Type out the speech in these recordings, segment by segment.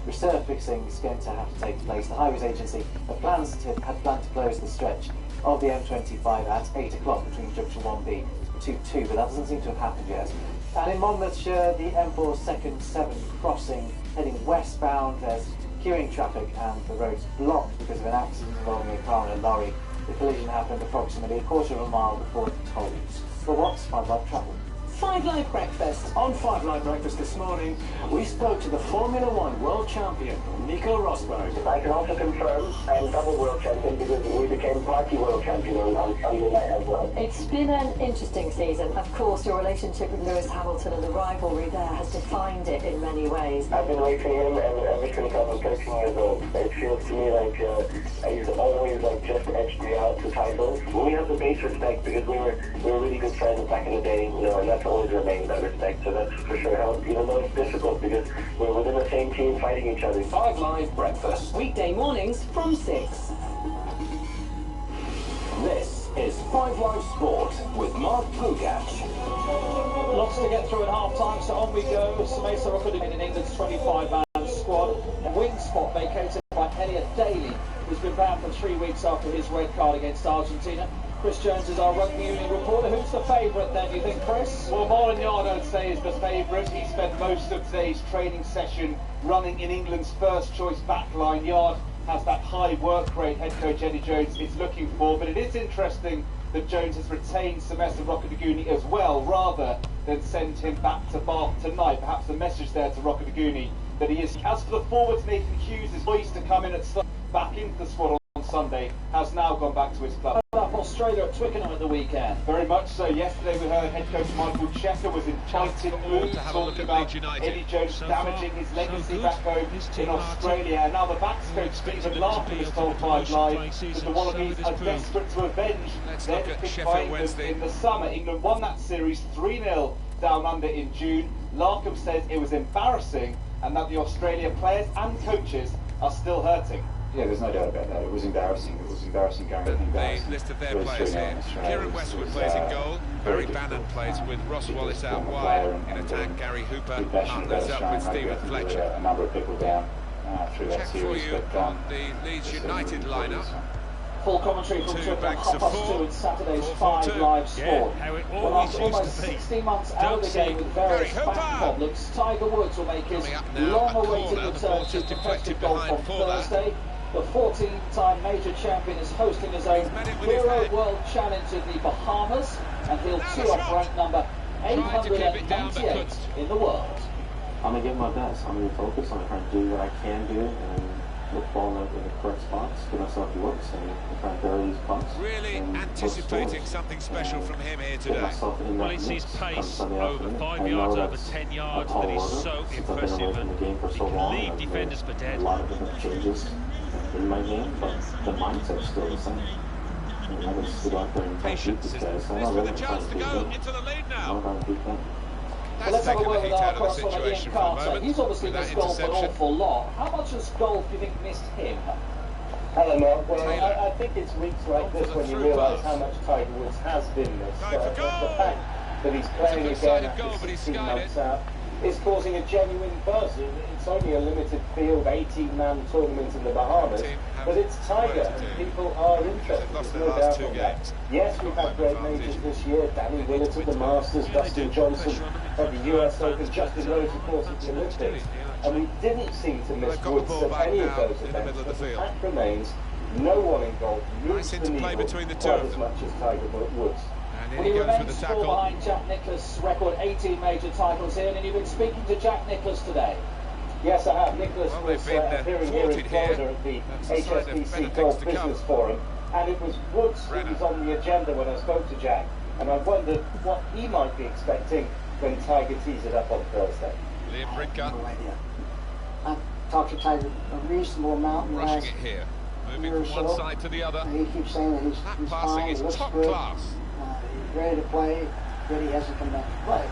resurfacing is going to have to take place. The Highways Agency had planned to close the stretch of the M25 at 8 o'clock between Junction 1B to 2, but that doesn't seem to have happened yet. And in Monmouthshire, the M4 second 7 crossing heading westbound, there's queuing traffic and the road's blocked because of an accident involving a car and a lorry. The collision happened approximately a quarter of a mile before the tolls. But what's 5 Live Travel? 5 Live Breakfast. On 5 Live Breakfast this morning, we spoke to the Formula One world champion, Nico Rosberg. I can also confirm I'm double world champion because we became party world champion on Sunday night as well. It's been an interesting season. Of course, your relationship with Lewis Hamilton and the rivalry there has defined it in many ways. I've been racing him ever since I was 13 years old. It feels to me like he's always just edged me out to titles. We have the base respect because we were really good friends back in the day, and that's always remained, that respect, so that's for sure helped, even though it's difficult because we're within the same team fighting each other. 5 Live Breakfast. Weekday mornings from 6. This is 5 Live Sport with Mark Pugach. Lots to get through at half-time, so on we go. Samesa Rockwood in England's 25-man squad. Wing spot vacated by Elliot Daly, who's been banned for 3 weeks after his red card against Argentina. Chris Jones is our rugby union reporter. Who's the favourite then, do you think, Chris? Well, Marlon Yard, I'd say, is the favourite. He spent most of today's training session running in England's first-choice backline. Yard has that high work rate head coach Eddie Jones is looking for, but it is interesting that Jones has retained Semester Rockwood as well, rather than send him back to Bath tonight. Perhaps a message there to Rockwood that he is. As for the forwards, Nathan Hughes is poised to come in back into the squad on Sunday, has now gone back to his club. Australia at Twickenham at the weekend. Very much so. Yesterday we heard head coach Michael Checker was in fighting mood, talking about Eddie Jones damaging his legacy back home in Australia. And now the backs coach Stephen Larkin has told 5 Live that the Wallabies are desperate to avenge their defeat by England in the summer. England won that series 3-0 down under in June. Larkham says it was embarrassing and that the Australia players and coaches are still hurting. Yeah, there's no doubt about that. It was embarrassing. It was embarrassing going to They listed their players here. Kieran Westwood plays in goal. Barry Brannan plays with Ross Wallace out wide. In attack, Gary Hooper partners up with Stephen Fletcher. A number of people down through that Check series. for you on the Leeds United lineup. Full commentary from Twickenham, banks of 2:30 in Saturday's 5 Live Sport. how it Well, always after used almost to be. 16 months out of the game with various Gary back Hooper. problems, Tiger Woods will make his Coming up now, long-awaited a corner. The return ball's to just deflected competitive golf behind on for that. Thursday. The 14-time major champion is hosting his own met it with his Hero head. World Challenge in the Bahamas, and he'll tee off rank number Tried to keep it down, but 898 couldn't. in the world. I'm going to give my best. I'm going to focus. I'm trying to do what I can do and look ball in the correct spots, give myself the looks, and try and bury these putts. Really and anticipating post something special from him here get today. myself in Well, that it's his mix come pace Sunday over afternoon. 5 I know yards, over that's 10 a yards tall that is order so since I've been impressive, away from the game for so long. leave I've defenders for dead. a lot of different changes in my game, but the mindset's still the same. I just sit out there and Patience is because I this don't with really a chance to try go to beat into the lead them. I now. don't beat them. Well, That's let's have a taken the word heat with our out of the correspondent Ian situation for a Carter. moment. He's obviously with that missed golf an interception. awful lot. How much has golf, do you think, missed him? Hello, Mark. Well, Taylor. I think it's weeks like For this the when you through realise pass. how much Tiger Woods has been missed. Going for The goal. fact that he's playing good again side of after goal, but he 16 skied months it. out is causing a genuine buzz. It's only a limited field, 18-man tournament in the Bahamas, Team have but it's Tiger, work to and do. people are interested. They've lost There's their no last doubt 2 on that. games. Yes, we've Got had great home majors advantage. this year. Danny Willett at the Masters, Dustin Johnson at the US Open, Justin Rose, of course, at the Olympics. And we didn't seem to miss They've got the Woods ball at back any of now those in the events. middle of the But the field. fact remains, no one in golf moves Nice the interplay needle between the two quite of as them. much as Tiger Woods. And Well, here he he goes with remains the still tackle. behind Jack Nicklaus' record 18 major titles here, and you've been speaking to Jack Nicklaus today. Yes, I have. Nicholas Well, was they've been, appearing here in thwarted here. Florida at the That's a sign of better HSBC things Golf to come. Business Forum, and it was Woods who was on the agenda when I spoke to Jack, and I wondered what he might be expecting when Tiger tees it up on Thursday. Liam Bridcut No idea. I've talked to Tiger a reasonable amount in the rushing last it here. Moving year or from one so. side to the other. He keeps saying that he's That fine, passing he is looks top good, class. he's ready to play, but he hasn't come back to play.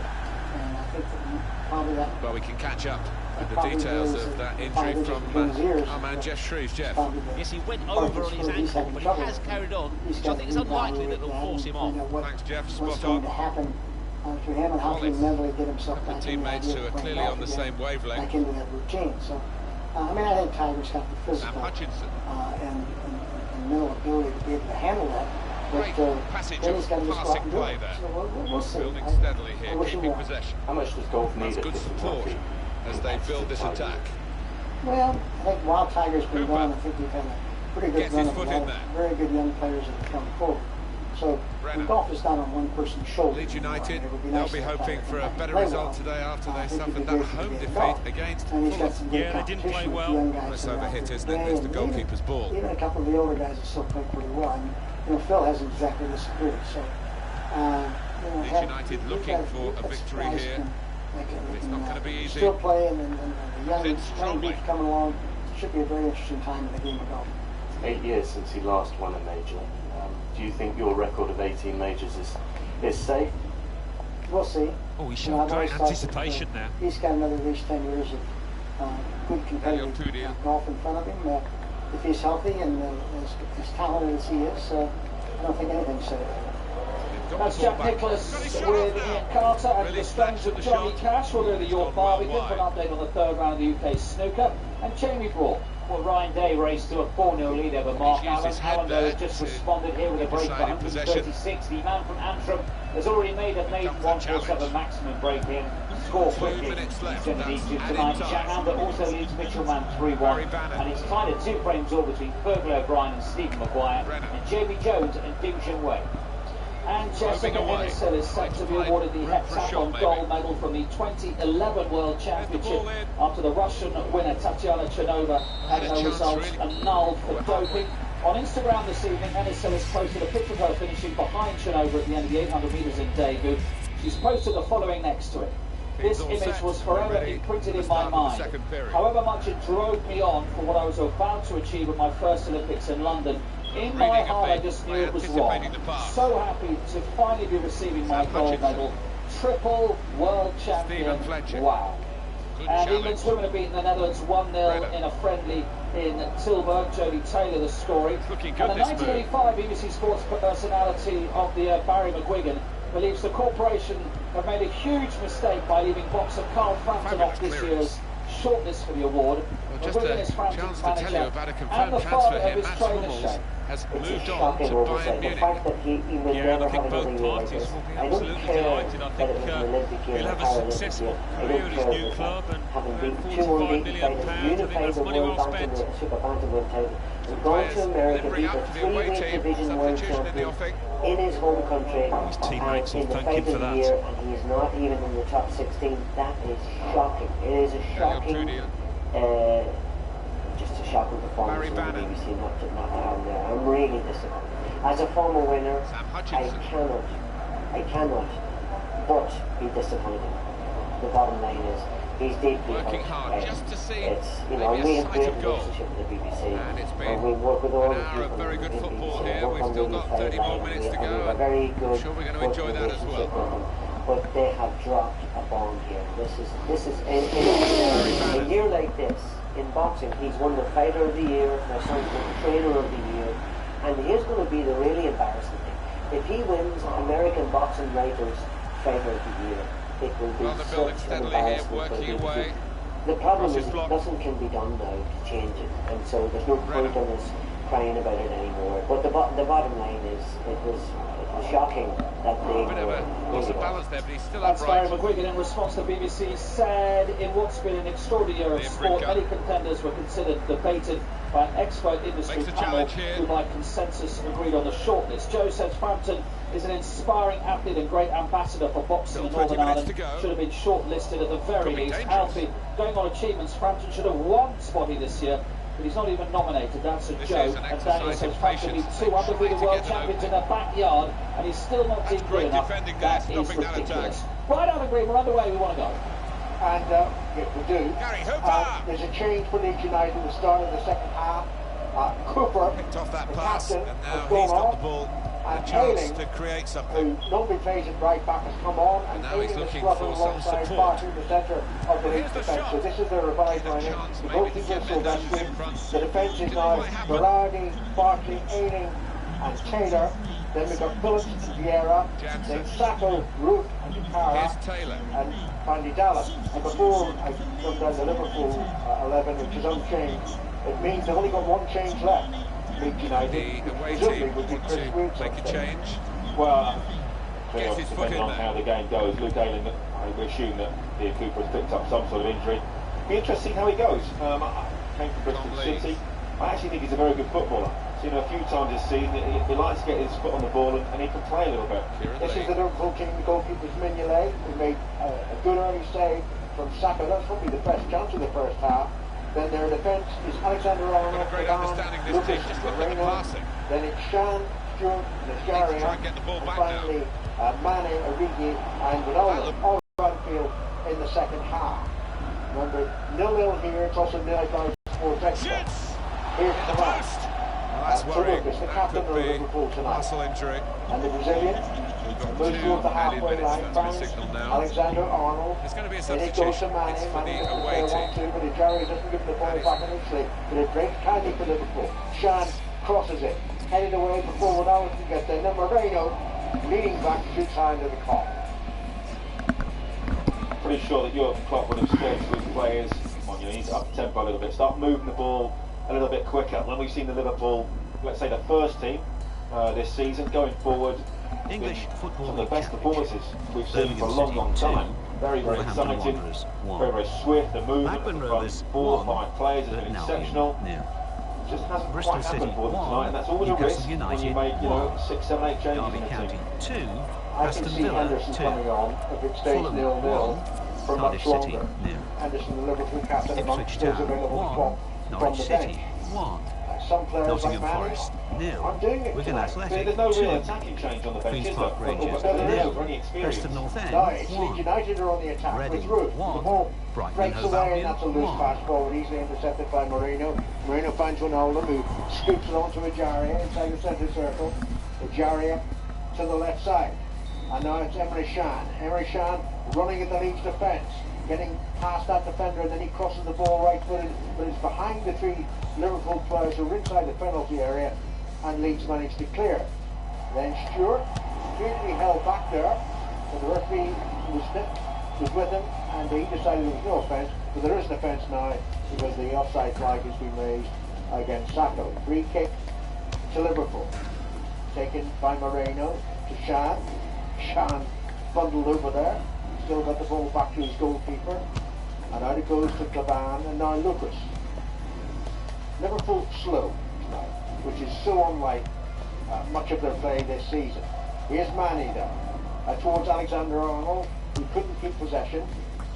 And I think that probably that Well, we can catch up with the probably details is of that the injury fighters from between his ears. our man Jeff Shreves. Jeff. probably the Yes, he went part over that's on his where he's ankle, having but he trouble. has carried on, He's which I got think to is unlikely that reevaluate will force him and find off. out what- Thanks, Jeff. what's Spot going on. to happen to him and how to Well, if mentally get himself the back into teammates that who are playing clearly golf on the again, same wavelength. back into that routine. So I mean, I think Tiger's got the physical and mental ability to be able to handle that. Great passage of passing play there. So we'll see. Building steadily here, keeping possession. How much does golf need? That's good support as they build this attack. Well, I think while Tiger's been gone, I think we've had a pretty good run of a lot of very good young players that have come forward. So Brannan. golf is not on one person's shoulder. Leeds United, Nice they'll be hoping for a better play result well. today after they I think suffered he'd be that great to home be defeat involved. against And he's got Fulham. some good Yeah, they didn't play competition with well. young guys Nice that are out overhit, there isn't it? today, There's the and goalkeeper's ball. Even a couple of the older guys that still play pretty well. I mean, Phil hasn't exactly disappeared. So, Leeds United looking for a victory here. It's not going to be easy. Still play, and the young strongly. beef coming along. Should be a very interesting time in the game of golf. 8 years since he last won a major. Do you think your record of 18 majors is safe? We'll see. Oh, he's You know, showing I've great always thought anticipation that, now. He's got another at least 10 years of good competitive golf in front of him. If he's healthy and as talented as he is, I don't think anything's safe. That's Jack Nicklaus with Ian Carter and the strength of Johnny Cash. We'll go to the York Barbican for an update on the third round of the UK snooker. And Jamie Broad. Well, Ryan Day raced to a 4-0 lead over Mark Allen. Allen, though, has just responded here with a break for 136. The man from Antrim has already made a maiden 147 maximum break in. Score quickly. He's going to need to tonight. Jack Amber also leads Mitchellman 3-1. And it's tied at 2 frames all between Fergal O'Brien and Stephen Maguire. And Jamie Jones and Ding Junhui. And Jessica Ennisell is set to be awarded the heptathlon gold medal from the 2011 World Championship after the Russian winner Tatiana Chernova had her results annulled for doping. On Instagram this evening, Ennisell has posted a picture of her finishing behind Chernova at the end of the 800 metres in Daegu. She's posted the following next to it. This image was forever imprinted in my mind. However much it drove me on for what I was about to achieve at my first Olympics in London, in my heart I just knew it was wrong. So happy to finally be receiving my gold medal. Triple world champion. Wow. And England's women have beaten the Netherlands 1-0 in a friendly in Tilburg. Jodie Taylor, the story. And the 1985 BBC Sports personality of the Barry McGuigan believes the corporation have made a huge mistake by leaving boxer Carl Frampton off this year's shortlist for the award. Well, just a chance to tell you about a confirmed transfer here. Mats Hummels has moved on to Bayern Munich. Yeah, and I think both parties will be absolutely delighted. I think he'll have a successful career at his new club, and £45 million, I think that's money well spent. Going to America, beat a 3-week division world champion in his home country. His teammates will thank him for that. And he's not even in the top 16. That is shocking. It is a shocking, just a shocking performance from the BBC not to have there. I'm really disappointed. As a former winner, I cannot but be disappointed. The bottom line is, he's deeply working hard just to see we have maybe a great sight of goal. relationship with the BBC, And it's been and we work with all an the hour of people very good in football BBC, here. We've still got 30 more minutes to go, a very and good I'm sure we're going to enjoy that as well. But they have dropped a bomb here. This is in a year like this in boxing. He's won the Fighter of the Year, my son's won the Trainer of the Year, and here's going to be the really embarrassing thing. If he wins American Boxing Writers Fighter of the Year, it will be such an embarrassment for the BBC. The problem is nothing can be done now to change it, and so there's no point in us crying about it anymore. But the bottom line is, it was shocking that they lost the balance there, but he's still That's upright. Barry McGuigan in response to BBC said, in what's been an extraordinary year of sport, many contenders were considered debated by an expert industry panel who by consensus agreed on the shortlist. Joe says Frampton is an inspiring athlete and great ambassador for boxing in Northern Ireland. Should have been shortlisted at the very least. Healthy, going on achievements, Frampton should have won Spotty this year, but he's not even nominated. That's a joke. And Daniel says Frampton beat 2 undefeated world champions in their backyard, and he's still not deep good enough. That is ridiculous. Right on the green, we're underway, we want to go. And we do. There's a change for Leeds United at the start of the second half. Cooper picked off that pass, and now he's got the ball. A chance to create something. Who normally plays it right back, has come on, and now he's looking for some far support. through the centre of the Leeds defence. So this is the revised lineup. The goalkeeper Sylvester. The defence is now Berardi, Barkley, Ayling, and Taylor. Then we've got Phillips and Vieira. Then Sacco, Root and Cara. And finally Dallas. And before I come down the Liverpool 11, which is unchanged, it means they've only got one change left. Leeds United. The away team would want to make a change. Well, depending on how the game goes, Luke Ayling, I assume that Ian Cooper has picked up some sort of injury. Be interesting how he goes. I came from Bristol City. I actually think he's a very good footballer. Seen him a few times this season. He likes to get his foot on the ball and he can play a little bit. This is the Liverpool team. The goalkeeper's Mignolet, who made a good early save from Saka. That's probably the best chance of the first half. Then their defence is Alexander Arnold, Great understanding this team. Just look at the passing. Then it's Shan, Stewart, Najaria, and finally Mane, Origi, and Ronaldo all Anfield in the second half. Remember, 0-0 here. It's also 0-5 for Texas. Here's the last. That's worrying. The captain of Liverpool tonight. Muscle injury. And the Brazilian moves towards the halfway line. Alexander Arnold. There's going to be a Then it substitution. goes to Mane. It's for the away team. But Jerry doesn't give the ball back initially. But it breaks kindly for Liverpool. Shan crosses it. Headed away before Ronaldo can get there. Then Moreno, leading back, shoots high into the corner. Pretty sure that Jurgen Klopp would have said to his players, "Come on, you need to up the tempo a little bit, start moving the ball a little bit quicker." When we've seen the Liverpool, let's say the first team this season, going forward, English football some of the best performances we've seen for a long time. Very, very exciting, very, very swift. The movement of the front 4 or 5 players has been exceptional. It just hasn't quite happened for them tonight, and that's always a risk when you make, 6, 7, 8 changes in a team. I can see Henderson coming on if it stays 0-0 for much longer. Henderson, the Liverpool captain, amongst those available from the bench. Some players like Mane aren't doing it tonight. There's no real attacking change on the bench, is there? No, it's Leeds United are on the attack with Root. The ball breaks away and that's a loose pass forward, easily intercepted by Moreno. Moreno finds Ronaldo, who scoops it onto Ajaria inside the centre circle. Ajaria to the left side. And now it's Emre Can. Emre Can running at the Leeds defence, getting past that defender, and then he crosses the ball right-footed, but it's behind the 3 Liverpool players who are inside the penalty area, and Leeds managed to clear it. Then Stewart appeared to be held back there, but the referee was with him, and he decided there was no offence, but there is an offence now because the offside flag has been raised against Sacco. Free kick to Liverpool, taken by Moreno to Shan. Shan bundled over there, still got the ball back to his goalkeeper, and out it goes to Clavan, and now Lucas. Liverpool slow tonight, which is so unlike much of their play this season. Here's Mane there, towards Alexander Arnold, who couldn't keep possession,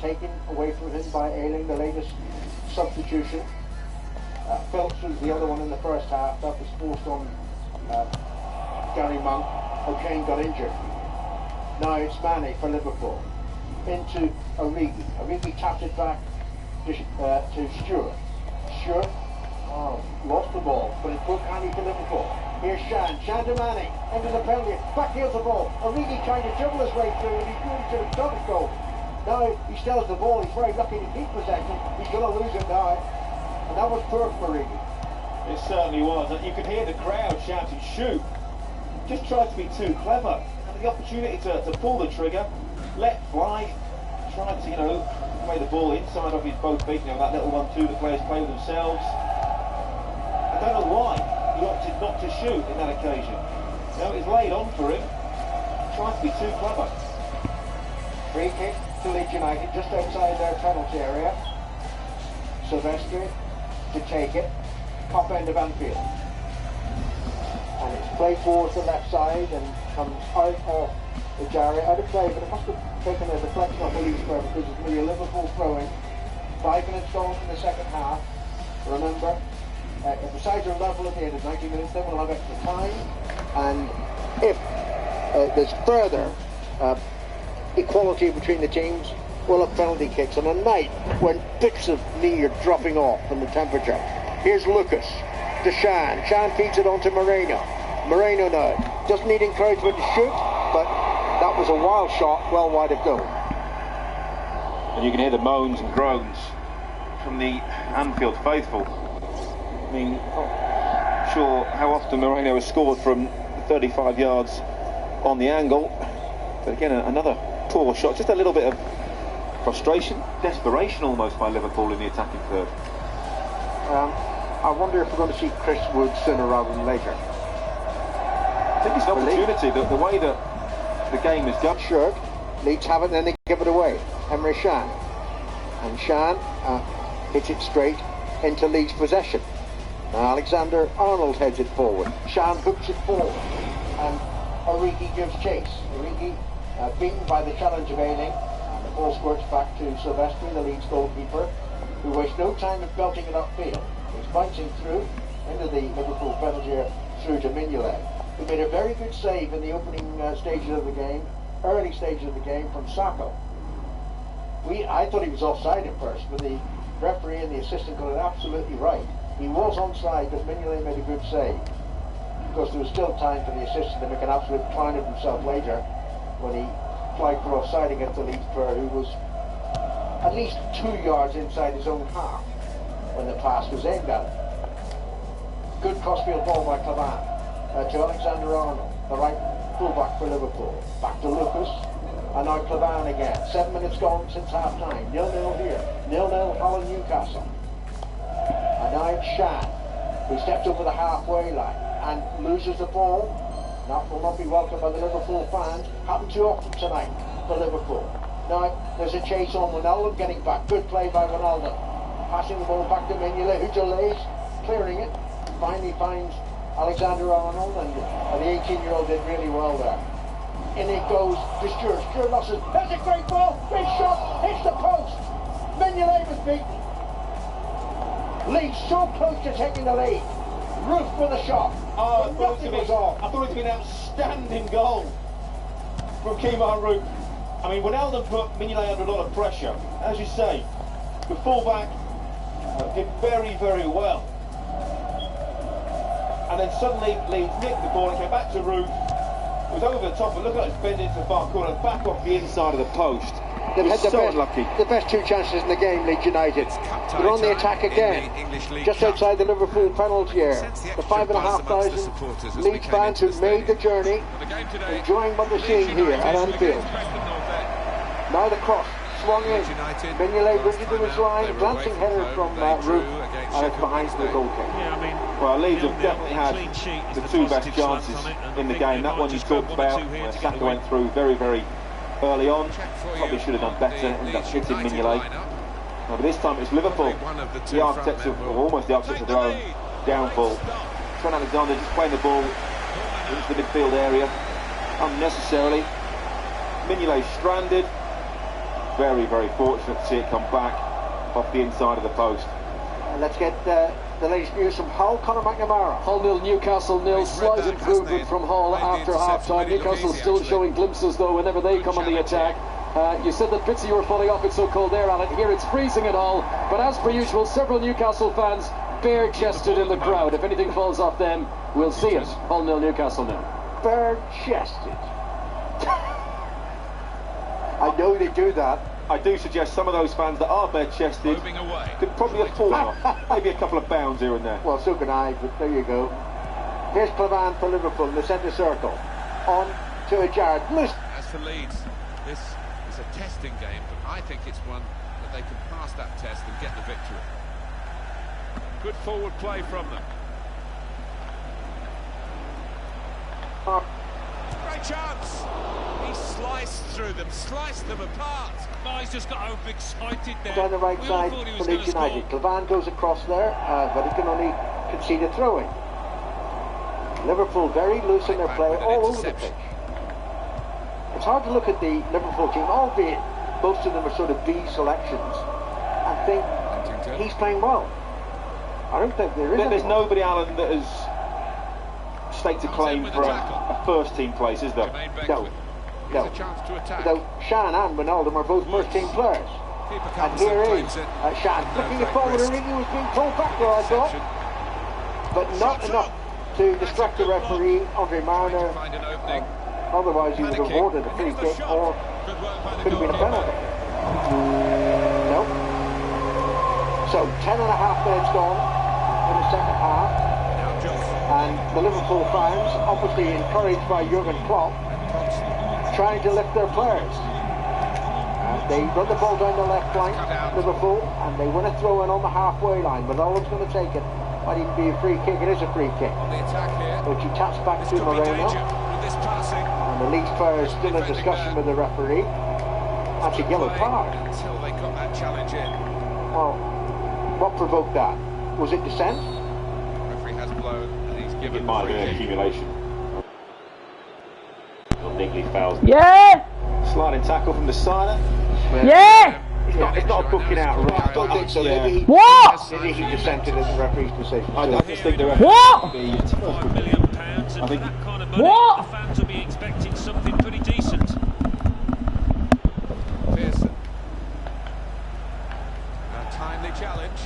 taken away from him by Ayling, the latest substitution. Phillips was the other one in the first half, that was forced on Gary Monk. O'Kane got injured. Now it's Mane for Liverpool. Into Origi. Origi tapped it back to Stewart. Stewart lost the ball, but it broke handy for Liverpool. Here's Shan. Shan to Mane. Into the penalty. Backheels the ball. Origi trying to dribble his way through, and he really should have done it goal. Now he steals the ball. He's very lucky to keep possession. He's going to lose it now. And that was poor for Origi. It certainly was. You could hear the crowd shouting, "Shoot!" Just tried to be too clever. Had the opportunity to pull the trigger, let fly, tried to, play the ball inside of his both feet, that little 1-2 the players play with themselves. I don't know why he opted not to shoot in that occasion. It's laid on for him. Tried to be too clever. Free kick to Leeds United, just outside their penalty area. Silvestri to take it, top end of Anfield. And it's played towards the left side and comes out of Ajaria, out of play, but it must have taken a deflection off the Leeds player because it's going to be a Liverpool throw-in. 5 minutes gone in the second half. Remember, if the sides are level at the end of 90 minutes, then we'll have extra time. And if there's further equality between the teams, we'll have penalty kicks. On a night when bits of knee are dropping off from the temperature. Here's Lucas to Shan. Shan feeds it on to Moreno. Moreno now doesn't need encouragement to shoot, but that was a wild shot, well wide of goal. And you can hear the moans and groans from the Anfield faithful. I mean, not sure how often Moreno has scored from 35 yards on the angle. But again, another poor shot. Just a little bit of frustration, desperation almost by Liverpool in the attacking third. I wonder if we're going to see Chris Wood sooner rather than later. I think it's an opportunity, the way that the game is done. Shirt, Leeds have it, then they give it away. Emre Can. And Can hits it straight into Leeds' possession. Now Alexander-Arnold heads it forward. Can hooks it forward. And Origi gives chase. Origi beaten by the challenge of Ayling. And the ball squirts back to Silvestri, the Leeds goalkeeper, who wastes no time in belting it upfield. He's bouncing through into the Liverpool penalty area through to Mignolet, who made a very good save in the opening stages of the game, early stages of the game from Sacco. I thought he was offside at first, but the referee and the assistant got it absolutely right. He was onside, but Mignolet made a good save. Because there was still time for the assistant to make an absolute clown of himself later when he flagged for offside against the Leeds player, who was at least 2 yards inside his own half when the pass was aimed at him. Good crossfield ball by Clavan to Alexander-Arnold, the right fullback for Liverpool. Back to Lucas, and now Clavan again. 7 minutes gone since half time. 0-0 here. 0-0 Hull and Newcastle. And now it's Can, who steps over the halfway line and loses the ball. That will not be welcomed by the Liverpool fans. Happened too often tonight for Liverpool. Now there's a chase on Ronaldo getting back. Good play by Ronaldo. Passing the ball back to Mignolet, who delays, clearing it. Finally finds Alexander-Arnold, and the 18-year-old did really well there. In it goes to Stewart. Stewart losses. There's a great ball. Great shot. Hits the post. Mignolet was beaten. Leeds so close to taking the lead. Roof with a shot. I thought it was an outstanding goal from Kemar Roof. I mean, Ronaldo put Mignolet under a lot of pressure. As you say, the fullback did very, very well. And then suddenly Leeds nicked the ball and came back to Roof. It was over the top, but look at it bend into the far corner, back off the inside of the post. They've had unlucky. The best 2 chances in the game, Leeds United. They're on the attack again, just outside the Liverpool penalty area. The 5,500 Leeds fans who made the journey, enjoying what they're seeing here at Anfield. Now the cross, swung in. Mignolet rigid to his line, glancing header from Roof, and it's behind the goal kick. Well, Leeds have definitely had the 2 best chances in the game. That one you talked about, where Saka went through very, very early on. Probably should have done better, ended up hitting Mignolet. But this time it's Liverpool, the architects of, or almost the architects of their own downfall. Trent Alexander just playing the ball into the midfield area unnecessarily. Mignolet stranded. Very, very fortunate to see it come back off the inside of the post. And let's get the latest news from Hull. Conor McNamara. Hull 0, Newcastle 0. Slight improvement from Hull after half-time. Newcastle still showing glimpses, though, whenever they come on the attack. You said that bits of you were falling off, it's so cold there, Alan. Here it's freezing at Hull, but as per usual, several Newcastle fans bare-chested in the crowd. If anything falls off them, we'll see it. Hull 0, Newcastle 0. Bare-chested. I know they do that. I do suggest some of those fans that are bare-chested could probably have fallen off. Maybe a couple of bounds here and there. Well, so can I, but there you go. Here's Clavan for Liverpool in the centre circle. On to a Jared. As for Leeds, this is a testing game, but I think it's one that they can pass that test and get the victory. Good forward play from them. Great chance! He sliced through them, sliced them apart. Oh, he's just got overexcited there. Down the right side for Leeds United. Clavan goes across there, but he can only concede a throw-in. Liverpool very loose in their play, all over the pitch. It's hard to look at the Liverpool team, albeit most of them are sort of B selections, and think he's playing well. I don't think there's nobody, Alan, that has staked a claim for a first-team place, is there? No. No. Though Can and Ronaldo are both first-team players. And here is Can flicking it forward. Origi was being pulled back there, I thought. But not enough to distract the referee, Andre Mariner. Otherwise he would have awarded a free kick, or could have been a penalty. No. So 10.5 minutes gone in the second half. And the Liverpool fans, obviously encouraged by Jurgen Klopp, trying to lift their players. They run the ball down the left flank, Liverpool, and they win a throw in on the halfway line, but no one's going to take it. Might even be a free kick. It is a free kick. On the attack here. Which he taps back to Moreno. And the Leeds player is still in discussion with the referee. That's a yellow card. Until they got that challenge in. Well, what provoked that? Was it dissent? The referee has blown and he's given might have been accumulation. Niggly fouls. Yeah! Sliding tackle from the side. Yeah! It's not a booking out right. I don't think so. What? Maybe he dissented as the referee's decision. I just think the referee What? be £5 million, and I think for that kind of money, What? the fans will be expecting something pretty decent. Pearson. A timely challenge.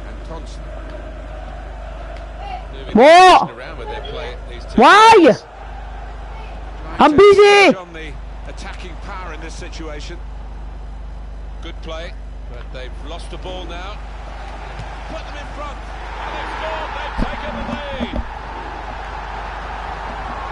And Thompson. What? Around with their play, these two Why? players. I'm Trying to busy. switch on the attacking power in this situation. Good play, but they've lost the ball now. Put them in front. And they've scored. They've taken the lead.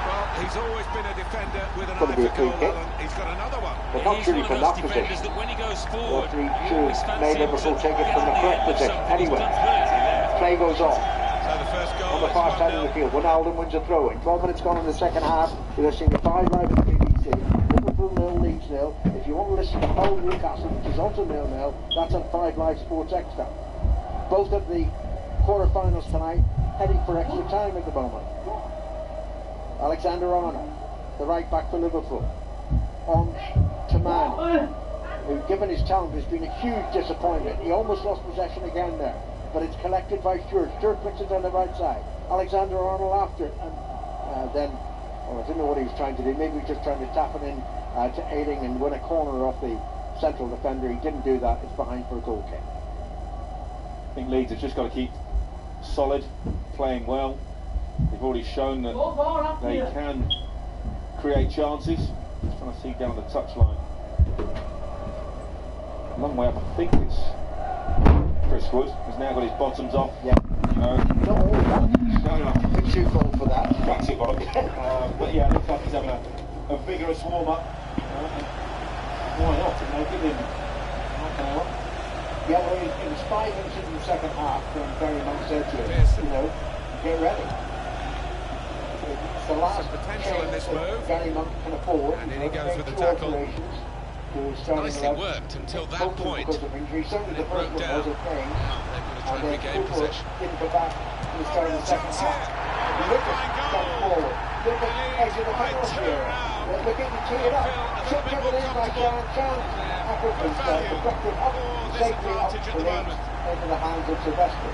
Well, he's always been a defender with an eye for goal, Alan. He's got another one. But not He's truly one from of that those defenders position. that when he goes forward, Referee you always should fancy made him Liverpool to take it get from on the the correct end of position. something. He's Anyway, done brilliantly there. play goes on. So the first goal On the is far 1-0. side of the field, Wijnaldum wins a throw in. 12 minutes gone in the second half. You're listening to 5 Live at the BBC. Liverpool 0, Leeds 0. If you want to listen to Hull Newcastle, which is also 0-0, that's on 5 Live Sports Extra. Both of the quarter-finals tonight heading for extra time at the moment. Alexander-Arnold, the right back for Liverpool, on to Man, who, given his talent, has been a huge disappointment. He almost lost possession again there, but it's collected by Stewart. Stewart puts it on the right side. Alexander-Arnold after it, and then, I didn't know what he was trying to do. Maybe he was just trying to tap it in to Ayling and win a corner off the central defender. He didn't do that. It's behind for a goal kick. I think Leeds have just got to keep solid, playing well. They've already shown that they can create chances. Just trying to see down the touchline. Long way up, I think it's Chris Wood has now got his bottoms off. Yeah. Not all that. Big shoe goal for that. Classic bottom. But yeah, it looks like he's having a vigorous warm-up. Why not? You know, give him half an hour. Yeah, well, it was 5 minutes into the second half when Barry Monk said to him, you know, get ready. It's the last potential in this move. Gary Monk can afford. And in he goes with the tackle. Nicely worked until that point. Certainly the first one down. wasn't playing. They're going to try and regain possession. Didn't go back to the start of the second half. Lucas got forward. Lucas exit the penalty area. They're looking to tee it up. Should give it in by Chan. Africans deflected up safely up the legs into the hands of Sylvester.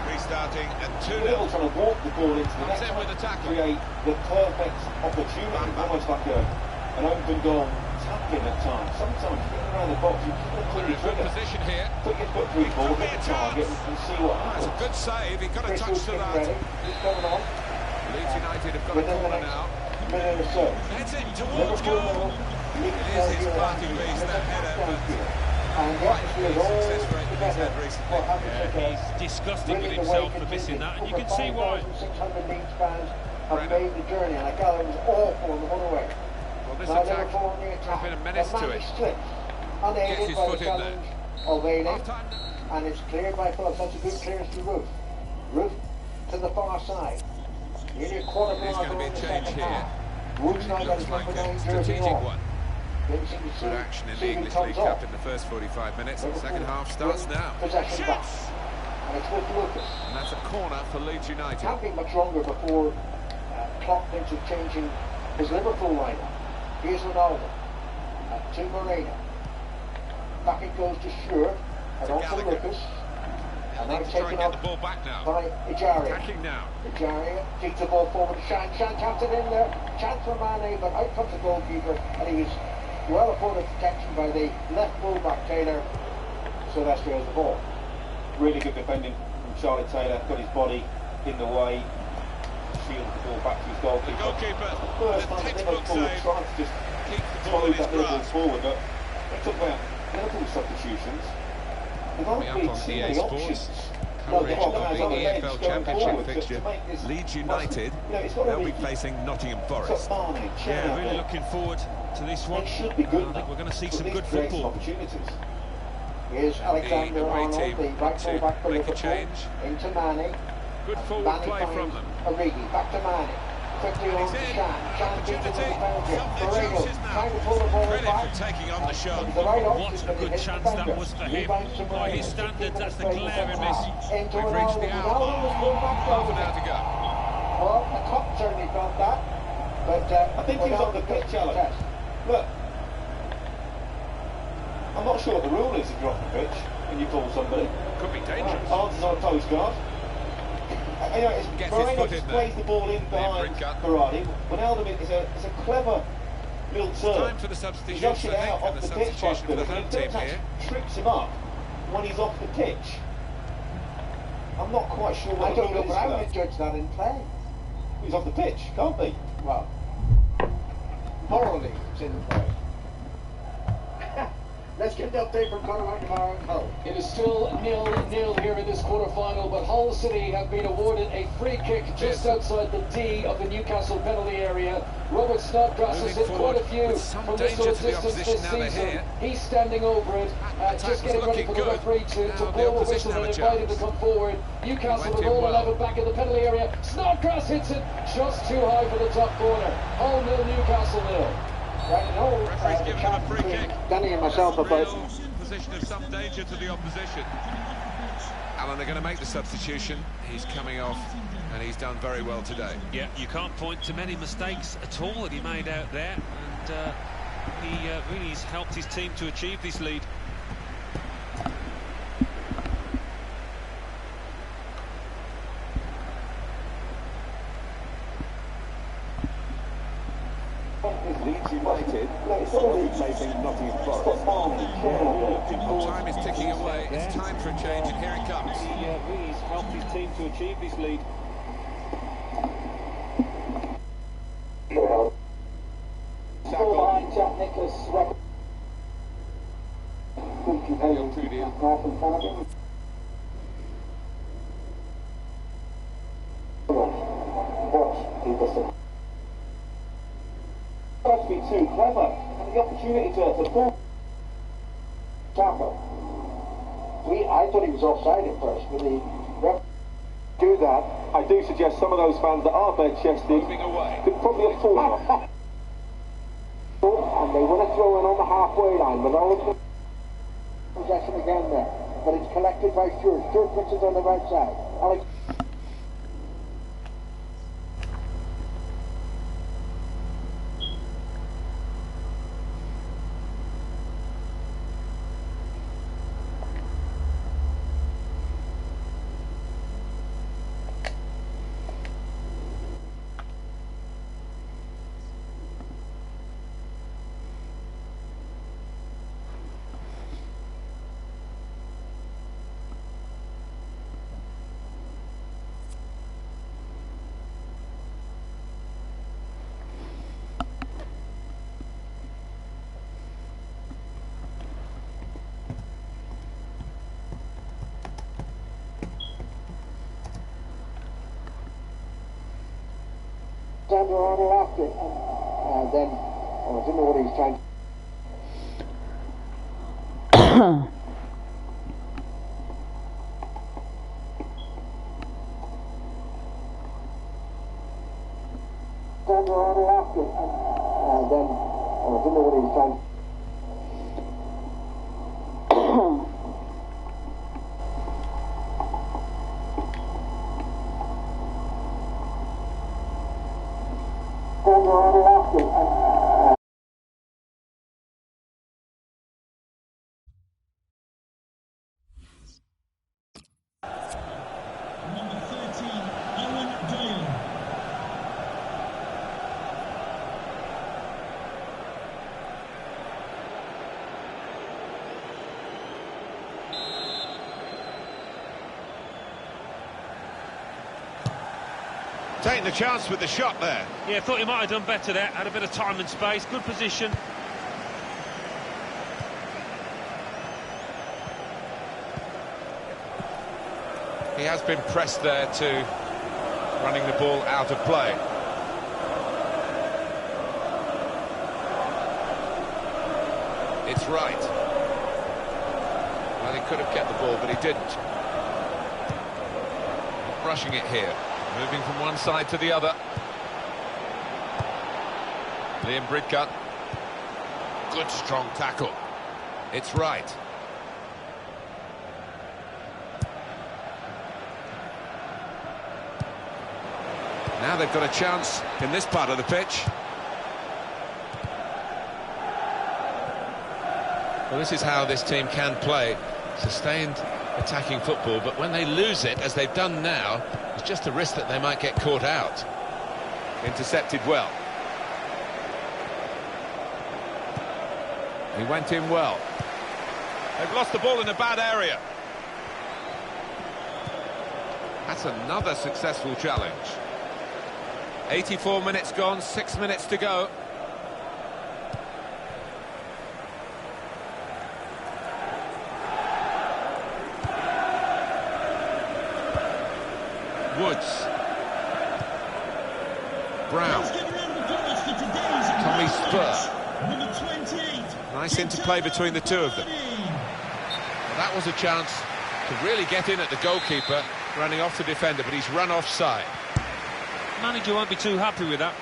Restarting at 2-0. Liverpool trying to walk the ball into the Comes net, in with the tackle. create the perfect opportunity, almost like an open goal tapping at times. Sometimes you get around the box, you just pull your trigger. Position here. Put your foot through the ball, hit the target, and see what That's happens. a good save. He got a Chris touch Wood's to getting that. ready. He's coming on. Leeds United have got a Within the corner next now. minute or so. Heads it towards Liverpool goal. Leeds It is his party piece, that header, and the atmosphere is all success rate the that he's better had recently. for having such a He's disgusted with brilliant himself away for missing that, and you Over can see why. 5,600 Leeds fans have Brannan. made the journey, and I gather it was awful on the one away. Well, this Now attack Liverpool on the has attack. been a menace The to man it. slips, Gets unaided his by the foot in there. challenge of Ayling, Half-time. and it's cleared by Phillips. That's a good clearance to Roof. Roof to the far side. Nearly a quarter There's mile going to be a in the change second here. half. Roof's now got Looks his like number 9 a jersey strategic on. one. Good action in the English League Cup in the first 45 minutes. The second half starts now. Possession back. And it's with Lucas. And that's a corner for Leeds United. Can't be much longer before Klopp thinks of changing his Liverpool lineup. Here's Ronaldo. To Moreno. Back it goes to Stewart. And on to Lucas. And now taken up the ball back now. by Ejaria. Attacking now. Ejaria takes the ball forward to Shan. Shan taps it in there. Chance for Mane, but out comes the goalkeeper. And he was well afforded protection by the left full-back Taylor. So that's the ball. Really good defending from Charlie Taylor, got his body in the way, shielded the ball back to his goalkeeper. The goalkeeper, First time textbook Liverpool save. tried to just Keep the ball in close his that Liverpool grasp. forward, but they took about Liverpool substitutions. There Coming won't up be on too EA many Sports. options the EFL Championship fixture, Leeds United, they'll be facing Nottingham Forest. Yeah, really looking forward to this one. I think we're going to see some good football. Here's Alexander Arnold, the right full back for Liverpool, into Mane. Good forward play from them. Origi, back to Mane. Quickly on to Shan. Shan beats him with the Belgian. Moreno trying to pull the ball back. Taking on the shot. What a good chance that was for him. By his standards, that's the glaring miss. We've reached the hour. Half an hour to go. Well, the cop certainly felt that. But I think he was on the pitch, Alex. Look. I'm not sure what the rule is if you're off the pitch when you pull somebody. Could be dangerous. Answers on a postcard. Moreno plays the ball in behind Berardi. Wijnaldum is a clever little turn. Time for the substitution, He's actually out off the pitch by Philip. He trips him up when he's off the pitch. I'm not quite sure what the rule is. I don't know, but I would judge that in play. He's off the pitch, can't he? Well, morally, it's in play. Let's get the update from Conor McNamara and Hull. It is still 0-0 here in this quarter-final, but Hull City have been awarded a free kick just outside the D of the Newcastle penalty area. Robert Snodgrass has hit quite a few from this sort of distance this season. He's standing over it, just getting ready for the referee to blow the whistle and invite him to come forward. Newcastle with all 11 back in the penalty area. Snodgrass hits it just too high for the top corner. Hull 0, Newcastle 0. Right, no, referee's giving him a free kick. Danny and myself are both position of some danger to the opposition. Alan, they're going to make the substitution. He's coming off, and he's done very well today. Yeah, you can't point to many mistakes at all that he made out there, and he really has helped his team to achieve this lead. Leeds United facing Nottingham Forest. Time is ticking away. It's time for a change, and here it comes. He really has helped his team to achieve this lead. Behind Jack Nicholas. Good companion. Half in front of him. Tries to be too clever, and the opportunity to pull. tackle. I thought he was offside at first, but the ref do that. I do suggest some of those fans that are bare-chested could probably afford it. And they want to throw in on the halfway line, but all possession again there. But it's collected by Stewart. Stewart puts it on the right side. Alex. Alexander Arnold after, and then I don't know what he's trying to. Alexander Arnold after, and then I don't know what he's trying to. Taking the chance with the shot there. Yeah, thought he might have done better there. Had a bit of time and space, good position. He has been pressed there to running the ball out of play. It's right. Well, he could have kept the ball, but he didn't. Rushing it here, moving from one side to the other. Liam Bridcut. Good strong tackle. It's right. Now they've got a chance in this part of the pitch. Well, this is how this team can play. Sustained attacking football, but when they lose it, as they've done now, it's just a risk that they might get caught out. Intercepted well. He went in well. They've lost the ball in a bad area. That's another successful challenge. 84 minutes gone, 6 minutes to go. Woods. Brown. Tommy Spur. Nice interplay between the two of them. Well, that was a chance to really get in at the goalkeeper, running off the defender, but he's run offside. Manager won't be too happy with that.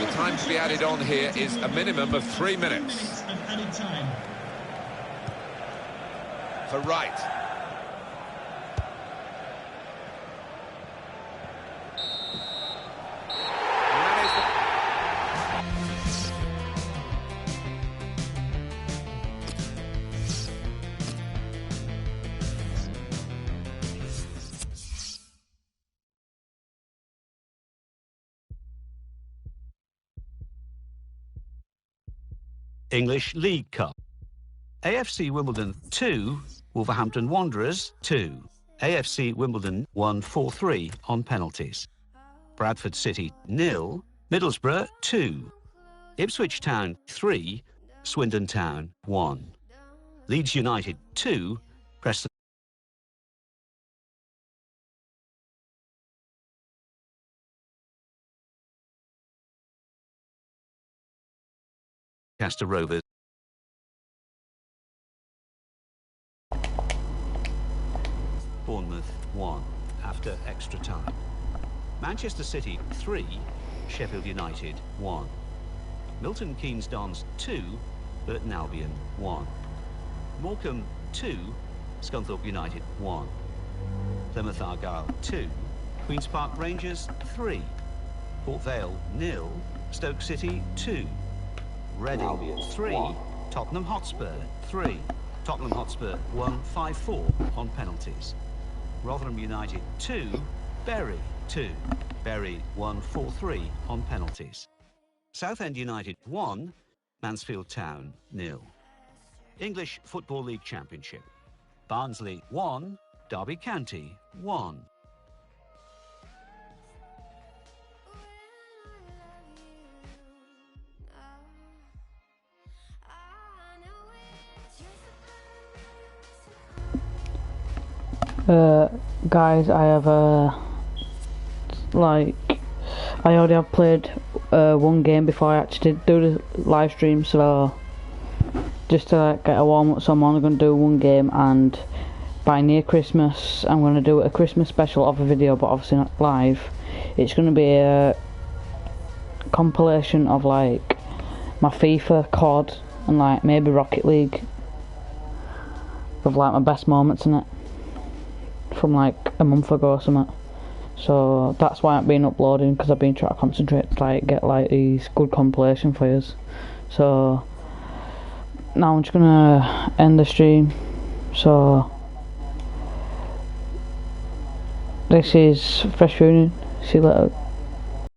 The time to be added on here is a minimum of 3 minutes. For Wright. English League Cup. AFC Wimbledon 2, Wolverhampton Wanderers 2. AFC Wimbledon won 4-3 on penalties. Bradford City 0, Middlesbrough 2. Ipswich Town 3, Swindon Town 1. Leeds United 2, Preston Lancaster Rovers. Bournemouth 1 after extra time. Manchester City 3, Sheffield United 1. Milton Keynes Dons 2, Burton Albion 1. Morecambe 2, Scunthorpe United 1. Plymouth Argyle 2, Queen's Park Rangers 3. Port Vale 0, Stoke City 2. Reading 3, Tottenham Hotspur 3. Tottenham Hotspur won 5-4 on penalties. Rotherham United 2, Bury 2. Bury won 4-3 on penalties. Southend United 1, Mansfield Town 0. English Football League Championship. Barnsley 1, Derby County 1. Guys, I have I already have played one game before I actually did do the live stream, so just to get a warm up, so I'm only going to do one game, and by near Christmas I'm going to do a Christmas special of a video, but obviously not live. It's going to be a compilation of like my FIFA, COD, and like maybe Rocket League, of like my best moments in it from like a month ago or something. So that's why I've been uploading, because I've been trying to concentrate to like get like these good compilation for you. So now I'm just gonna end the stream. So this is Fresh Union. See you later.